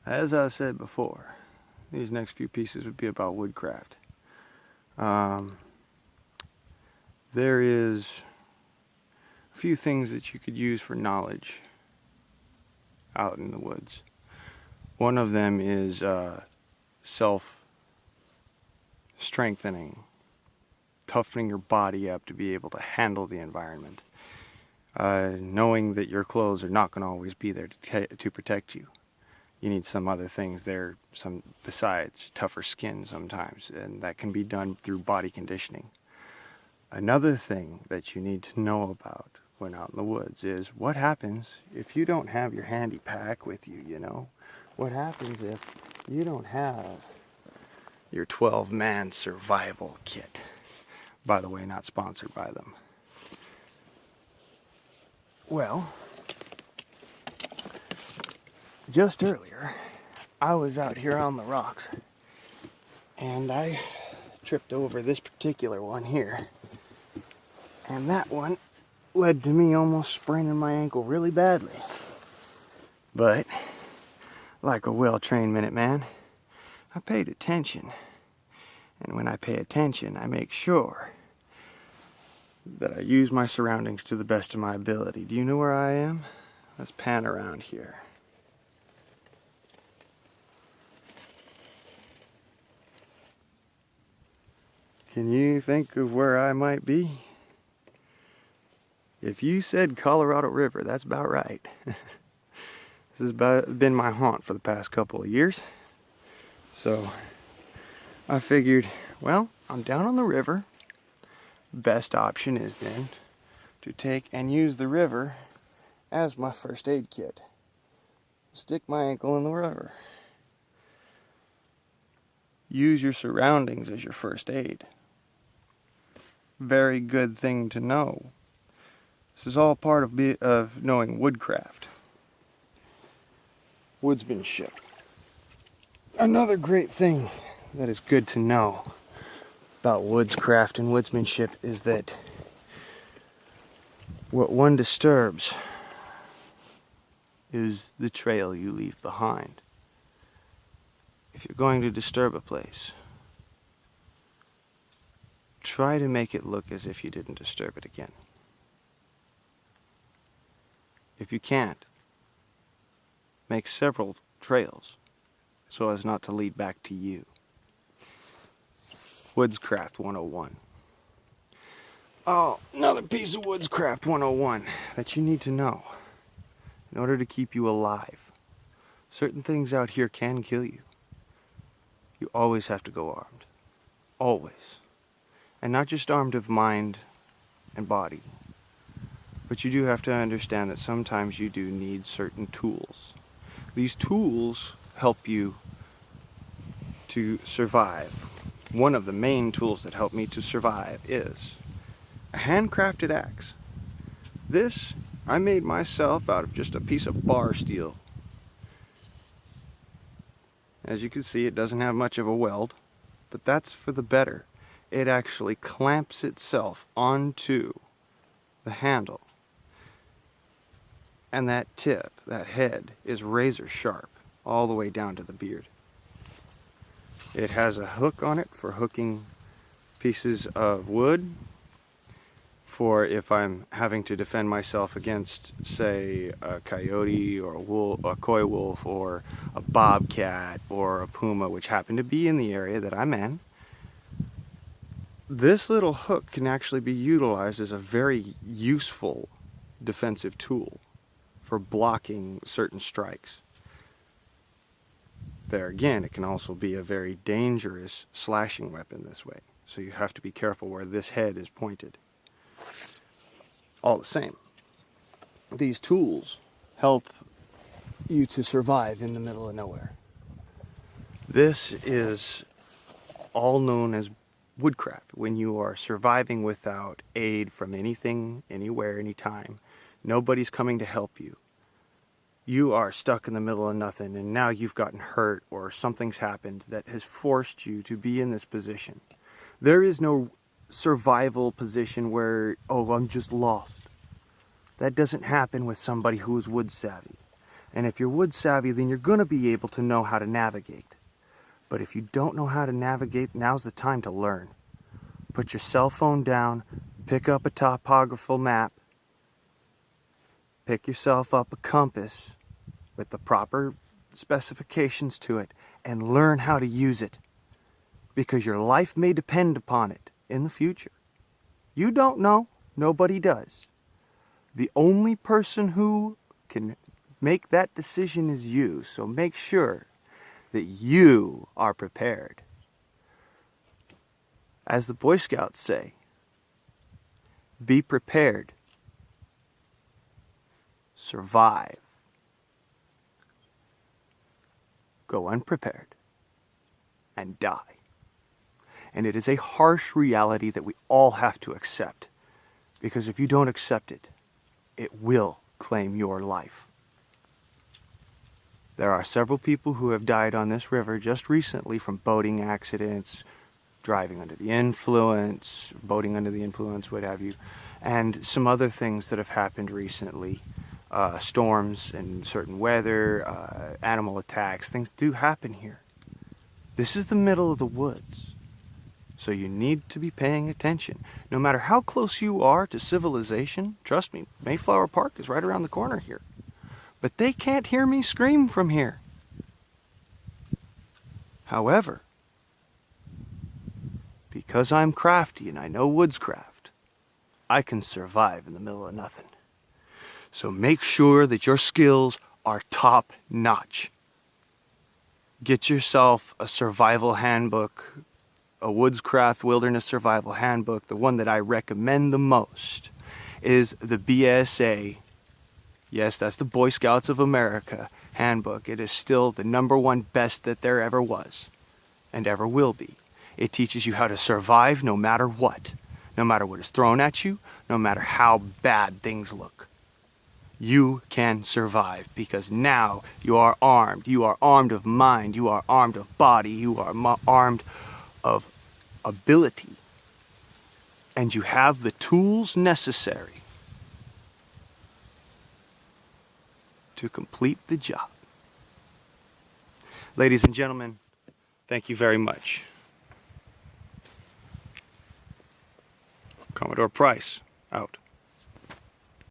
as I said before, these next few pieces would be about woodcraft. There is a few things that you could use for knowledge out in the woods. One of them is self-strengthening, toughening your body up to be able to handle the environment. Knowing that your clothes are not going to always be there to protect you. You need some other things there, some besides tougher skin sometimes, and that can be done through body conditioning. Another thing that you need to know about when out in the woods is what happens if you don't have your handy pack with you, you know? What happens if you don't have your 12-man survival kit? By the way, not sponsored by them. Well, just earlier, I was out here on the rocks, and I tripped over this particular one here, and that one led to me almost spraining my ankle really badly. But, like a well-trained Minuteman, I paid attention, and when I pay attention, I make sure that I use my surroundings to the best of my ability. Do you know where I am? Let's pan around here. Can you think of where I might be? If you said Colorado River, that's about right. This has been my haunt for the past couple of years. So I figured, well, I'm down on the river. Best option is then to take and use the river as my first aid kit. Stick my ankle in the river. Use your surroundings as your first aid. Very good thing to know. This is all part of knowing woodcraft. Woodsmanship. Another great thing that is good to know about woodscraft and woodsmanship is that what one disturbs is the trail you leave behind. If you're going to disturb a place, try to make it look as if you didn't disturb it again. If you can't, make several trails so as not to lead back to you. Woodscraft 101. Oh, another piece of Woodscraft 101 that you need to know in order to keep you alive. Certain things out here can kill you. You always have to go armed. Always. And not just armed of mind and body, but you do have to understand that sometimes you do need certain tools. These tools help you to survive. One of the main tools that help me to survive is a handcrafted axe. This I made myself out of just a piece of bar steel. As you can see, it doesn't have much of a weld, but that's for the better. It actually clamps itself onto the handle. And that tip, that head, is razor sharp all the way down to the beard. It has a hook on it for hooking pieces of wood, for if I'm having to defend myself against, say, a coyote or a coy wolf or a bobcat or a puma, which happen to be in the area that I'm in. This little hook can actually be utilized as a very useful defensive tool for blocking certain strikes. There again, it can also be a very dangerous slashing weapon this way. So you have to be careful where this head is pointed. All the same, these tools help you to survive in the middle of nowhere. This is all known as woodcraft. When you are surviving without aid from anything, anywhere, anytime, nobody's coming to help you. You are stuck in the middle of nothing, and now you've gotten hurt or something's happened that has forced you to be in this position. There is no survival position where, oh, I'm just lost. That doesn't happen with somebody who is wood savvy. And if you're wood savvy, then you're going to be able to know how to navigate. But if you don't know how to navigate, now's the time to learn. Put your cell phone down, pick up a topographical map, pick yourself up a compass with the proper specifications to it, and learn how to use it. Because your life may depend upon it in the future. You don't know. Nobody does. The only person who can make that decision is you. So make sure that you are prepared. As the Boy Scouts say, be prepared. Survive. Go unprepared. And die. And it is a harsh reality that we all have to accept. Because if you don't accept it, it will claim your life. There are several people who have died on this river just recently from boating accidents, driving under the influence, boating under the influence, what have you, and some other things that have happened recently. Storms and certain weather, animal attacks, things do happen here. This is the middle of the woods. So you need to be paying attention. No matter how close you are to civilization, trust me, Mayflower Park is right around the corner here. But they can't hear me scream from here. However, because I'm crafty and I know woodscraft, I can survive in the middle of nothing. So make sure that your skills are top notch. Get yourself a survival handbook, a Woodscraft Wilderness Survival Handbook. The one that I recommend the most is the BSA. Yes, that's the Boy Scouts of America handbook. It is still the #1 best that there ever was and ever will be. It teaches you how to survive no matter what is thrown at you, no matter how bad things look. You can survive because now you are armed. You are armed of mind. You are armed of body. You are armed of ability. And you have the tools necessary to complete the job. Ladies and gentlemen, thank you very much. Commodore Price, out.